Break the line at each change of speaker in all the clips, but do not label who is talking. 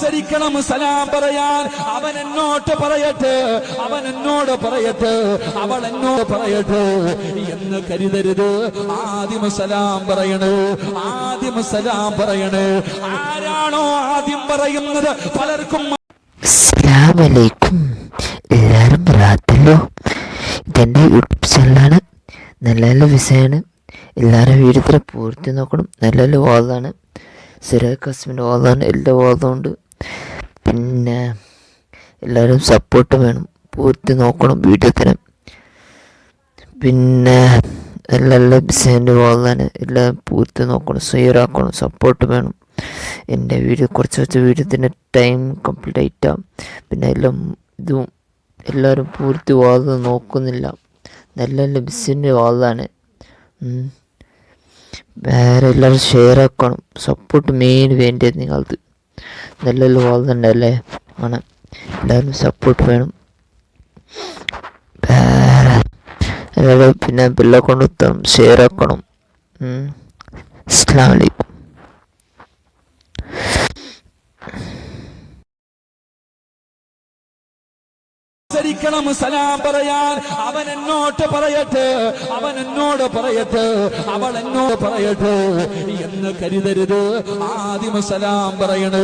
മത്സരിക്കണം സലാം പറയാൻ. അവൻ എന്നോട് പറയട്ടെ, അവൻ എന്നോട് പറയട്ടെ, അവൾ എന്നോട് പറയട്ടെ എന്ന് കരുതരുത്. ആദ്യം സലാം പറയണേ, ആദ്യം സലാം പറയണേ. ആരാണോ ആദ്യം പറയുന്നത് പലർക്കും
അസ്സലാമലൈക്കും. എല്ലാവരും റാത്തല്ലോ. ഇതെൻ്റെ യൂട്യൂബ് ചാനലാണ്. നല്ല നല്ല വിഷയമാണ്. എല്ലാവരും വീഡിയോ പൂർത്തി നോക്കണം. നല്ല നല്ല വാദമാണ്. സിറാജ് ഖാസിമിൻ്റെ വാദമാണ്. എല്ലാ വാദമുണ്ട്. പിന്നെ എല്ലാവരും സപ്പോർട്ട് വേണം. പൂർത്തി നോക്കണം വീഡിയോത്തിന്. പിന്നെ നല്ല നല്ല വിഷയൻ്റെ വാദമാണ്. എല്ലാം പൂർത്തി നോക്കണം. ഷെയറാക്കണം. സപ്പോർട്ട് വേണം. എൻ്റെ വീഡിയോ കുറച്ച് വീഡിയോത്തിൻ്റെ ടൈം കംപ്ലീറ്റ് ആയിട്ടാണ്. പിന്നെ എല്ലാം ഇതും എല്ലാവരും പൂർത്തി വാദം നോക്കുന്നില്ല. നല്ല നല്ല ബിസിൻ്റെ വാദമാണ്. വേറെ എല്ലാവരും ഷെയർ ആക്കണം. സപ്പോർട്ട് മെയിൻ വേണ്ടത് നിങ്ങൾക്ക്. നല്ല നല്ല വാദം ഉണ്ടല്ലേ ആണ്. എല്ലാവരും സപ്പോർട്ട് വേണം. വേറെ എല്ലാവരും പിന്നെ ബെല്ലെ കൊണ്ടെത്തണം. ഷെയർ ആക്കണം. അസ്സലാമു അലൈക്കും.
മത്സരിക്കണം സലാം പറയാൻ. അവൻ എന്നോട് പറയട്ടെ, അവൻ എന്നോട് പറയട്ടെ, അവൾ എന്നോട് പറയട്ടെ എന്ന് കരുതരുത്. ആദ്യം സലാം പറയണേ,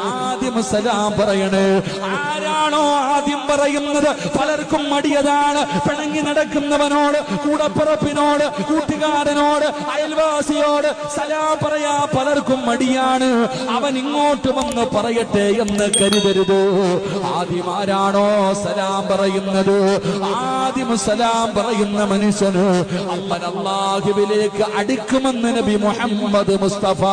ആദ്യം സലാം പറയണേ. ആരാണോ ആദ്യം പറയുന്നത് പലർക്കും മടിയതാണ്. പിണങ്ങി നടക്കുന്നവനോട്, കൂടപ്പിറപ്പിനോട്, കൂട്ടുകാരനോട്, അയൽവാസിയോട് സലാം പറയാ പലർക്കും മടിയാണ്. അവൻ ഇങ്ങോട്ട് വന്ന് പറയട്ടെ എന്ന് കരുതരുത്. ആദ്യം ആരാണോ സലാം പറയുന്നത്, ആദ്യം സലാം പറയുന്ന മനുഷ്യന് അവൻ അല്ലാഹുവിലേക്ക് അടുക്കുമെന്ന് നബി മുഹമ്മദ് മുസ്തഫ